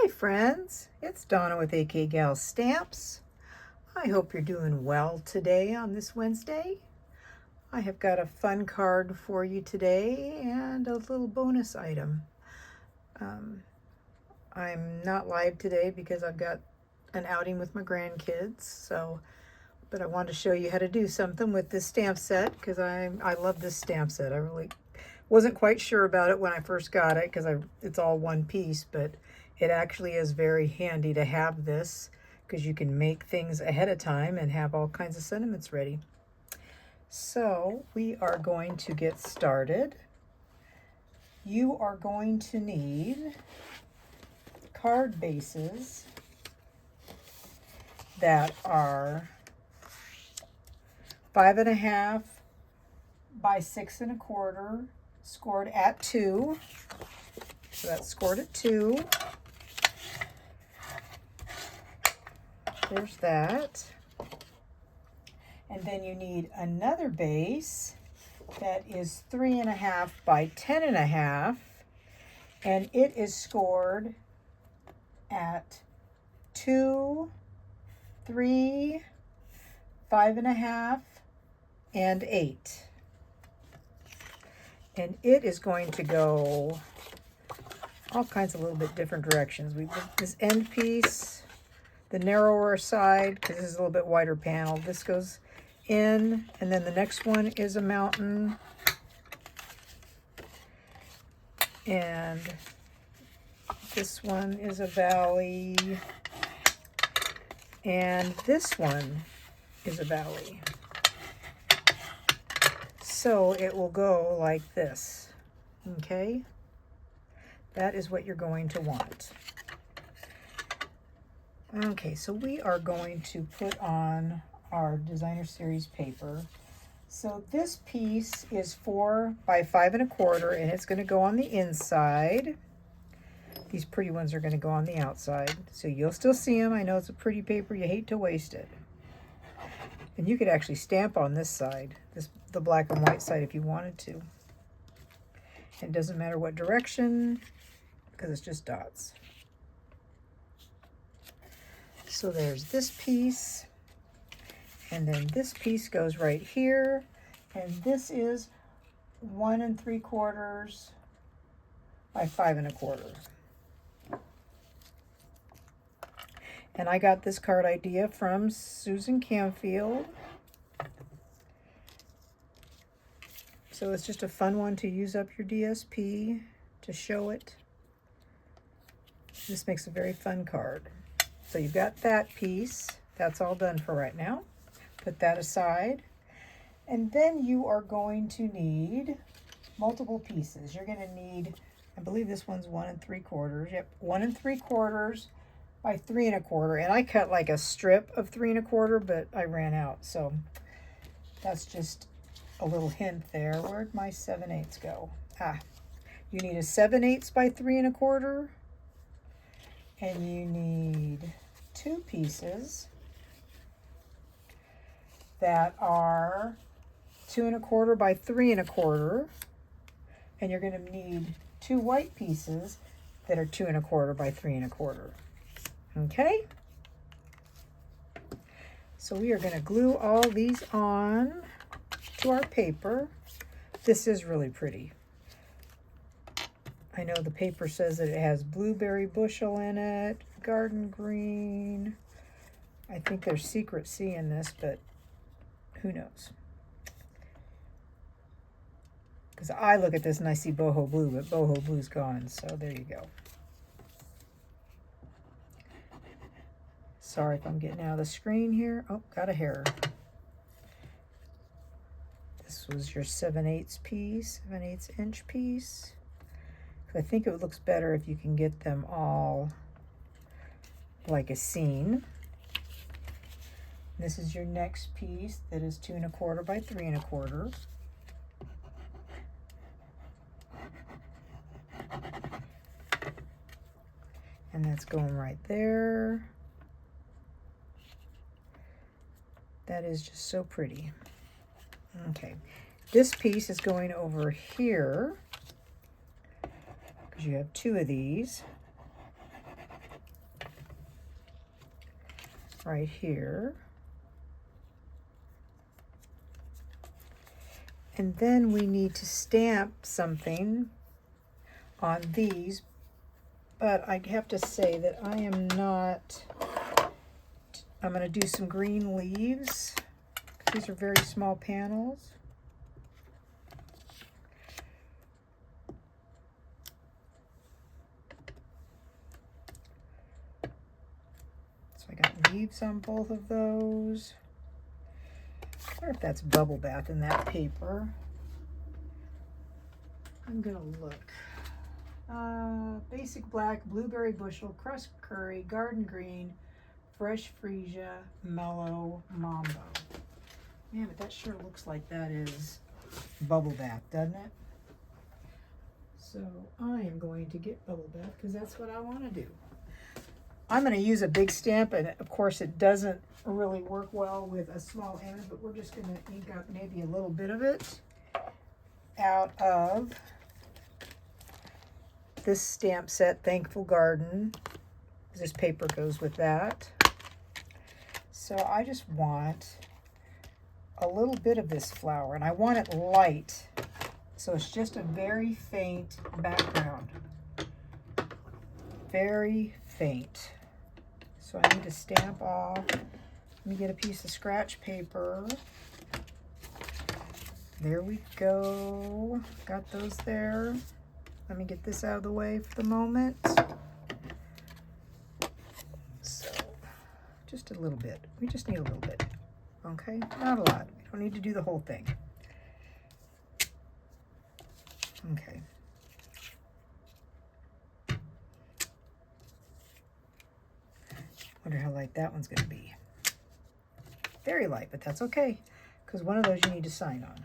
Hi friends, it's Donna with AK Gal Stamps. I hope you're doing well today on this Wednesday. I have got a fun card for you today and a little bonus item. I'm not live today because I've got an outing with my grandkids, but I wanted to show you how to do something with this stamp set because I love this stamp set. I really wasn't quite sure about it when I first got it because it's all one piece, but it actually is very handy to have this because you can make things ahead of time and have all kinds of sentiments ready. So we are going to get started. You are going to need card bases that are 5.5 by 6 1/4, scored at 2. So that's scored at 2. There's that. And then you need another base that is 3.5 by 10.5, and it is scored at 2, 3, 5.5, and 8. And it is going to go all kinds of little bit different directions. We've got this end piece, the narrower side, because this is a little bit wider panel. This goes in, and then the next one is a mountain, and this one is a valley, and this one is a valley. So it will go like this, okay? That is what you're going to want. Okay, so we are going to put on our designer series paper. So this piece is 4 by 5 1/4, and it's going to go on the inside. These pretty ones are going to go on the outside, so you'll still see them. I know it's a pretty paper, you hate to waste it. And you could actually stamp on this side, the black and white side, if you wanted to. It doesn't matter what direction, because it's just dots. So there's this piece, and then this piece goes right here, and this is 1 3/4 by 5 1/4. And I got this card idea from Susan Canfield. So it's just a fun one to use up your DSP to show it. This makes a very fun card. So you've got that piece. That's all done for right now. Put that aside. And then you are going to need multiple pieces. You're going to need, I believe this one's 1 3/4. Yep, 1 3/4 by 3 1/4. And I cut like a strip of 3 1/4, but I ran out. So that's just a little hint there. Where'd my 7/8 go? You need a 7/8 by 3 1/4. And you need 2 pieces that are 2 1/4 by 3 1/4, and you're going to need 2 white pieces that are 2 1/4 by 3 1/4. Okay? So we are going to glue all these on to our paper. This is really pretty. I know the paper says that it has blueberry bushel in it, garden green. I think there's secret C in this, but who knows? Because I look at this and I see boho blue, but boho blue's gone, so there you go. Sorry if I'm getting out of the screen here. Oh, got a hair. This was your 7/8 piece, 7/8 inch piece. I think it looks better if you can get them all like a scene. This is your next piece that is 2 1/4 by 3 1/4. And that's going right there. That is just so pretty. Okay, this piece is going over here because you have 2 of these. right here. And then we need to stamp something on these, but I have to say that I am not, I'm going to do some green leaves. These are very small panels. So I got leaves on both of those. I wonder if that's bubble bath in that paper. I'm gonna look. Basic black, blueberry bushel, crust curry, garden green, fresh freesia, mellow mambo. Man, but that sure looks like that is bubble bath, doesn't it? So I am going to get bubble bath because that's what I want to do. I'm going to use a big stamp, and of course it doesn't really work well with a small end, but we're just going to ink up maybe a little bit of it out of this stamp set, Thankful Garden. This paper goes with that. So I just want a little bit of this flower, and I want it light, so it's just a very faint background. Very faint. So I need to stamp off. Let me get a piece of scratch paper. There we go. Got those there. Let me get this out of the way for the moment. So, just a little bit. We just need a little bit. Okay? Not a lot. We don't need to do the whole thing. Okay. Wonder how light that one's going to be. Very light, but that's okay, because one of those you need to sign on.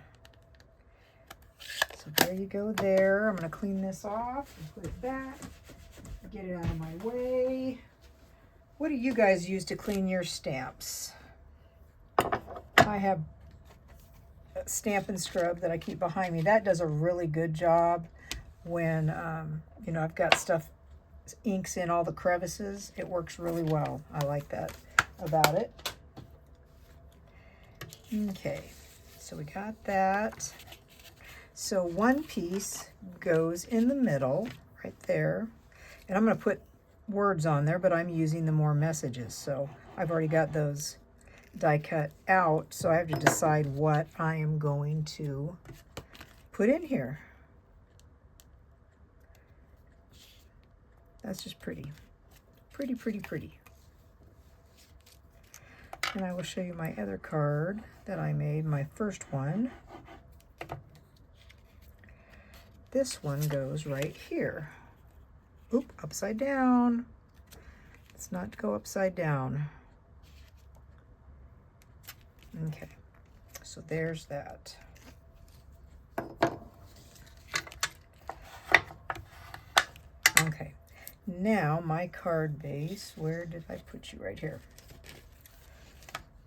So there you go there. I'm going to clean this off and put it back. Get it out of my way. What do you guys use to clean your stamps? I have Stamp and Scrub that I keep behind me. That does a really good job when, you know, I've got stuff, inks in all the crevices. It works really well. I like that about it. Okay, so we got that. So one piece goes in the middle, right there. And I'm going to put words on there, but I'm using the more messages. So I've already got those die cut out, so I have to decide what I am going to put in here. That's just pretty. Pretty, pretty, pretty. And I will show you my other card that I made, my first one. This one goes right here. Oop, upside down. Let's not go upside down. Okay, so there's that. Okay, now my card base, where did I put you? Right here.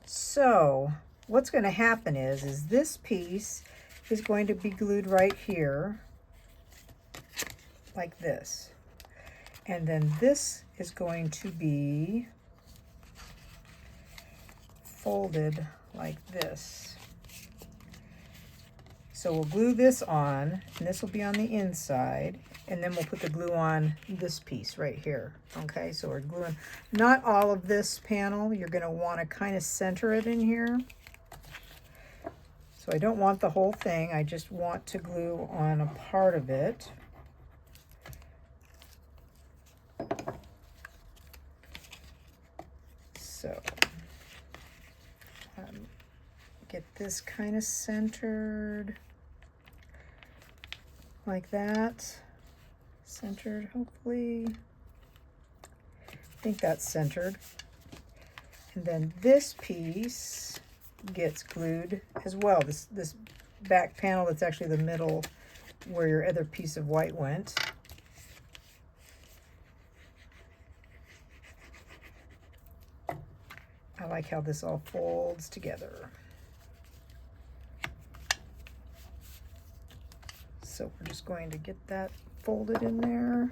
So what's going to happen is this piece is going to be glued right here, like this. And then this is going to be folded like this. So we'll glue this on, and this will be on the inside, and then we'll put the glue on this piece right here. Okay, so we're gluing not all of this panel. You're going to want to kind of center it in here. So I don't want the whole thing. I just want to glue on a part of it. So get this kind of centered like that. Centered, hopefully. I think that's centered. And then this piece gets glued as well. This back panel that's actually the middle where your other piece of white went. I like how this all folds together. So we're just going to get that folded in there.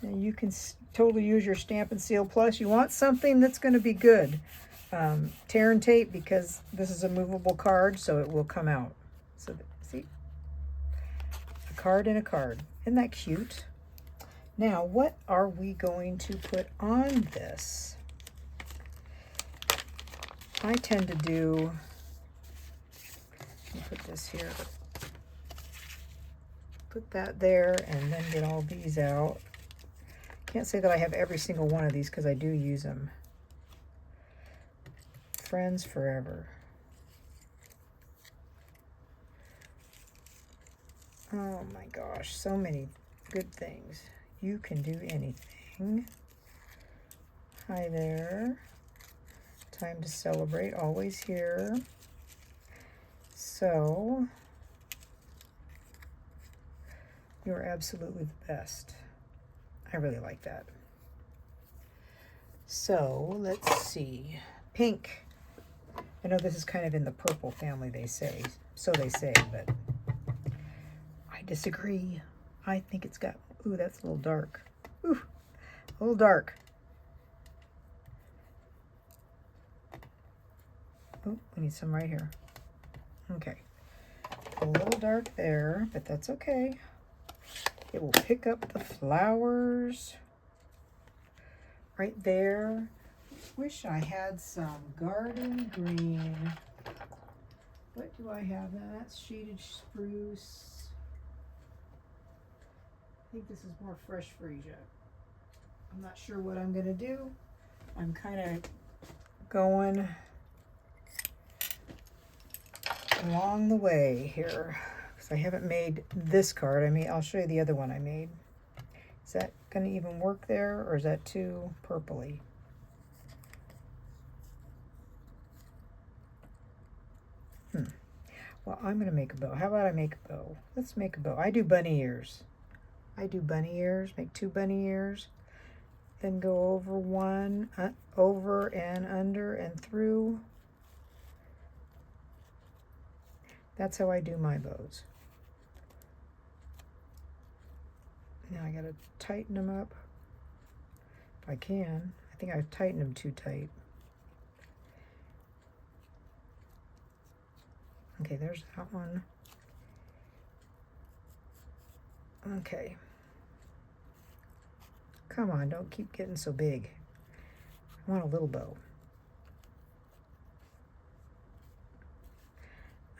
And you can totally use your Stampin' Seal Plus. You want something that's going to be good. Tear and tape, because this is a movable card, so it will come out. So see, a card and a card. Isn't that cute? Now, what are we going to put on this? I tend to do, let me put this here, put that there, and then get all these out. Can't say that I have every single one of these because I do use them. Friends forever. Oh my gosh, so many good things. You can do anything. Hi there. Time to celebrate, always here. So, you're absolutely the best. I really like that. So, let's see. Pink. I know this is kind of in the purple family, they say. So they say, but I disagree. I think it's got, ooh, that's a little dark. Ooh, a little dark. Oh, we need some right here. Okay. A little dark there, but that's okay. It will pick up the flowers right there. Wish I had some garden green. What do I have now? That's shaded spruce. I think this is more fresh freesia. I'm not sure what I'm gonna do. I'm kind of going along the way here because I haven't made this card. I'll show you the other one I made. Is that gonna even work there, or is that too purpley? Well, I'm going to make a bow. How about I make a bow? Let's make a bow. I do bunny ears. Make 2 bunny ears. Then go over one, over and under and through. That's how I do my bows. Now I got to tighten them up. If I can. I think I've tightened them too tight. Okay, there's that one. Okay. Come on, don't keep getting so big. I want a little bow.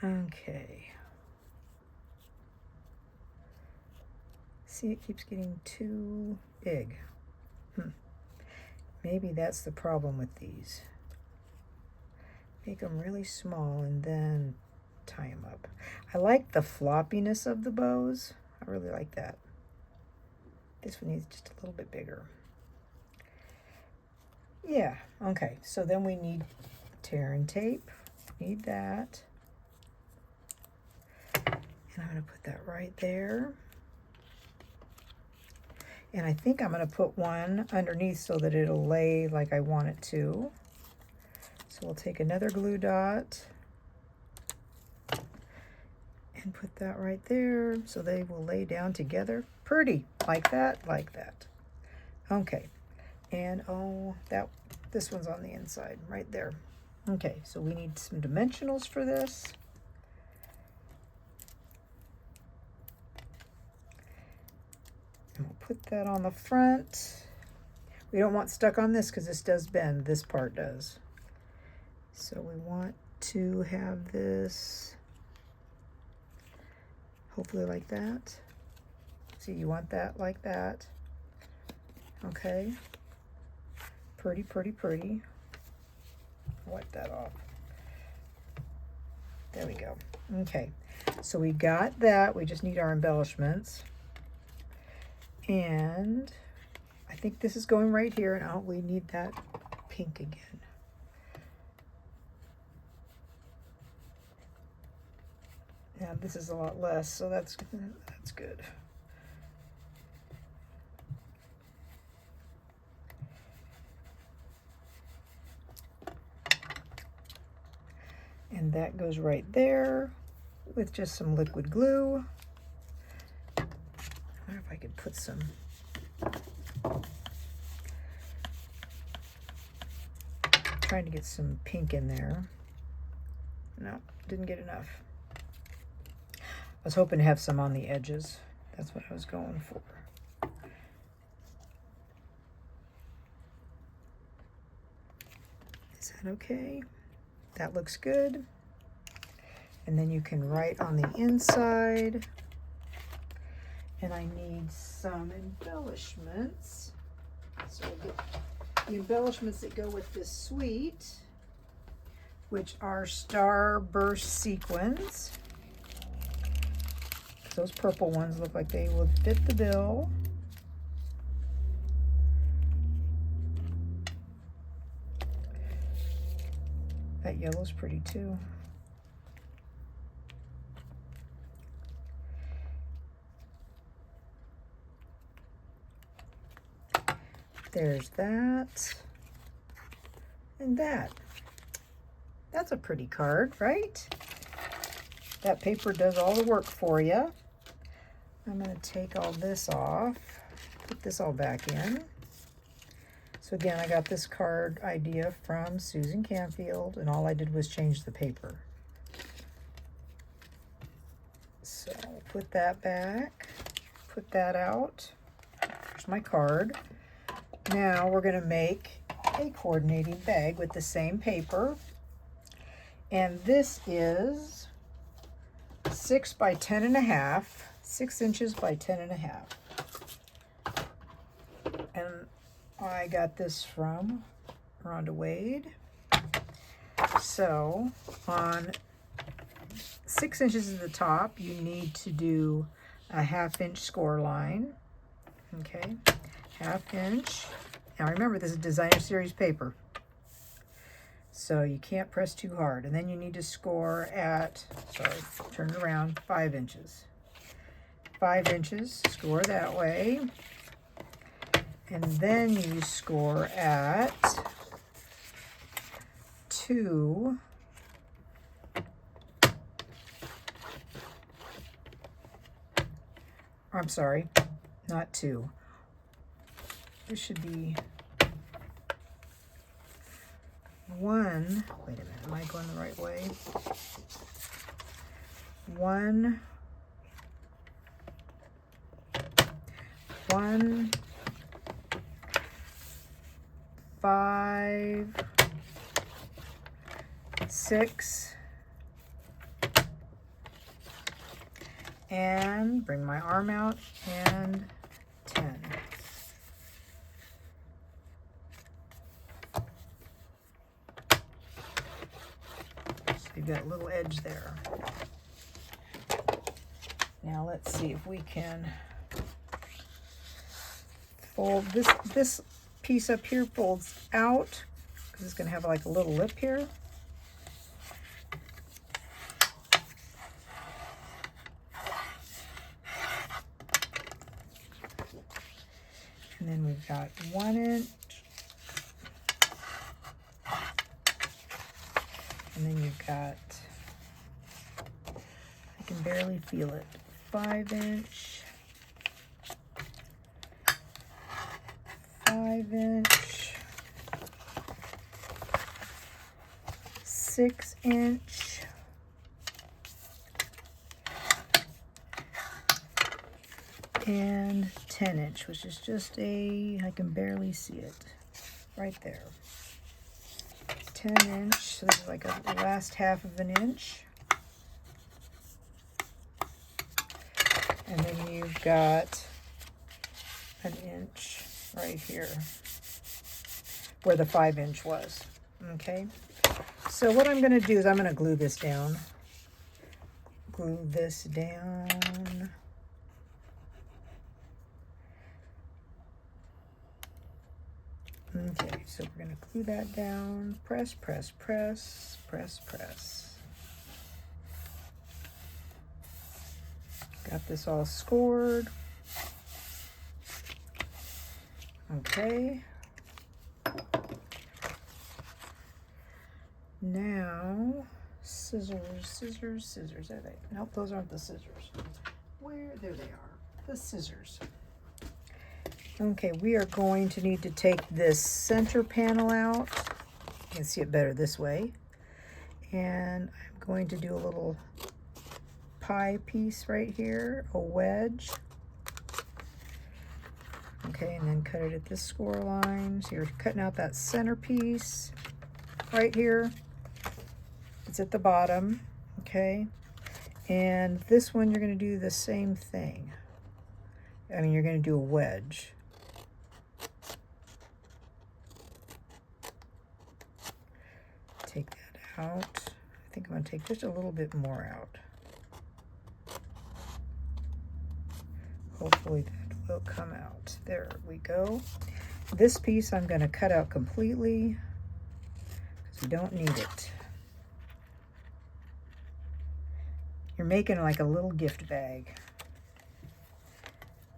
Okay. See, it keeps getting too big. Maybe that's the problem with these. Make them really small and then tie them up. I like the floppiness of the bows. I really like that. This one needs just a little bit bigger. Yeah, okay. So then we need tear and tape. Need that. And I'm going to put that right there. And I think I'm going to put one underneath so that it'll lay like I want it to. So we'll take another glue dot and put that right there so they will lay down together. Pretty, like that, like that. Okay, and oh, this one's on the inside, right there. Okay, so we need some dimensionals for this. And we'll put that on the front. We don't want stuck on this because this does bend, this part does. So we want to have this hopefully like that. See, you want that like that. Okay. Pretty, pretty, pretty. Wipe that off. There we go. Okay. So we got that. We just need our embellishments. And I think this is going right here. And oh, we need that pink again. Yeah, this is a lot less, so that's good. And that goes right there with just some liquid glue. I wonder if I could put some trying to get some pink in there. No, didn't get enough. I was hoping to have some on the edges. That's what I was going for. Is that okay? That looks good. And then you can write on the inside. And I need some embellishments. So we'll get the embellishments that go with this suite, which are Starburst sequins. Those purple ones look like they would fit the bill. That yellow's pretty too. There's that. And that. That's a pretty card, right? That paper does all the work for you. I'm going to take all this off, put this all back in. So again, I got this card idea from Susan Canfield, and all I did was change the paper. So put that back, put that out. There's my card. Now we're going to make a coordinating bag with the same paper. And this is 6 by 10.5, 6 inches by 10.5. And I got this from Rhonda Wade. So on 6 inches at the top, you need to do a 1/2 inch score line. Okay, 1/2 inch. Now remember, this is designer series paper, so you can't press too hard. And then you need to score at, sorry, turn it around, 5 inches. 5 inches, score that way. And then you score at 2. I'm sorry, not 2. This should be 1. Wait a minute, am I going the right way? 1, 5, 6, and bring my arm out, and 10. So you've got a little edge there. Now let's see if we can fold this piece up here folds out, because it's going to have like a little lip here. And then we've got 1 inch. And then you've got, I can barely feel it, 5 inch. 5 inch, 6 inch, and 10 inch, which is just I can barely see it, right there. 10 inch, so this is like a last 1/2 inch. And then you've got 1 inch right here where the 5 inch was. Okay, so what I'm going to do is I'm going to glue this down. Glue this down. Okay, so we're going to glue that down. Press, press, press, press, press. Got this all scored. Okay. Now, scissors, scissors, scissors. Are they? Nope, those aren't the scissors. Where? There they are. The scissors. Okay, we are going to need to take this center panel out. You can see it better this way. And I'm going to do a little pie piece right here, a wedge. Okay, and then cut it at this score line. So you're cutting out that center piece right here. It's at the bottom, okay? And this one you're going to do the same thing. I mean, you're going to do a wedge. Take that out. I think I'm going to take just a little bit more out. Hopefully that will come out. There we go. This piece I'm going to cut out completely because we don't need it. You're making like a little gift bag.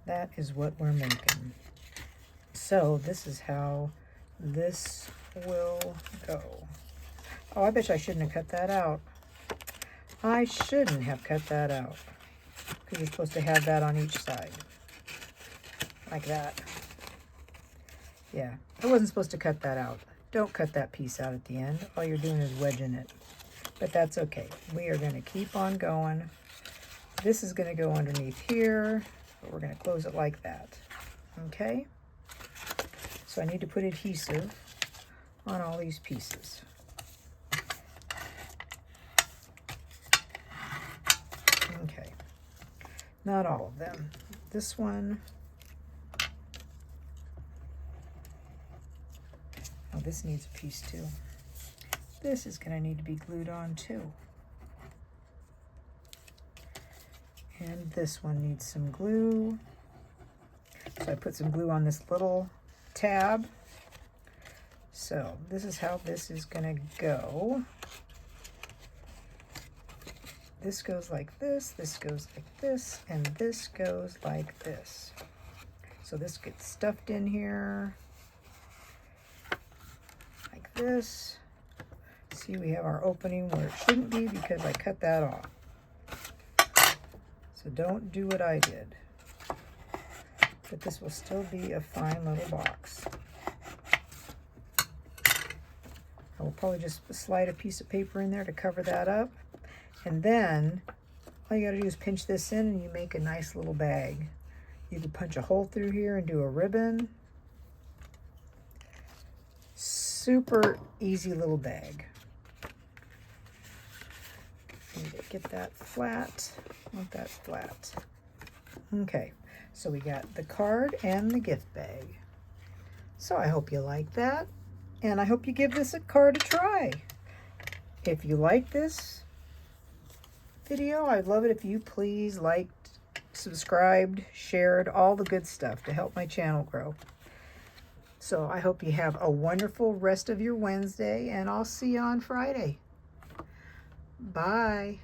That is what we're making. So this is how this will go. Oh, I bet you I shouldn't have cut that out. I shouldn't have cut that out. Because you're supposed to have that on each side. Like that. Yeah, I wasn't supposed to cut that out. Don't cut that piece out at the end. All you're doing is wedging it. But that's okay. We are going to keep on going. This is going to go underneath here, but we're going to close it like that. Okay? So I need to put adhesive on all these pieces. Okay. Not all of them. This one. Oh, this needs a piece too. This is going to need to be glued on too. And this one needs some glue. So I put some glue on this little tab. So this is how this is going to go. This goes like this goes like this, and this goes like this. So this gets stuffed in here like this. See, we have our opening where it shouldn't be because I cut that off. So don't do what I did. But this will still be a fine little box. I will probably just slide a piece of paper in there to cover that up. And then all you gotta do is pinch this in and you make a nice little bag. You can punch a hole through here and do a ribbon. Super easy little bag. Need to get that flat. I want that flat. Okay, so we got the card and the gift bag. So I hope you like that, and I hope you give this a card a try. If you like this video, I'd love it if you please liked, subscribed, shared, all the good stuff to help my channel grow. So I hope you have a wonderful rest of your Wednesday, and I'll see you on Friday. Bye.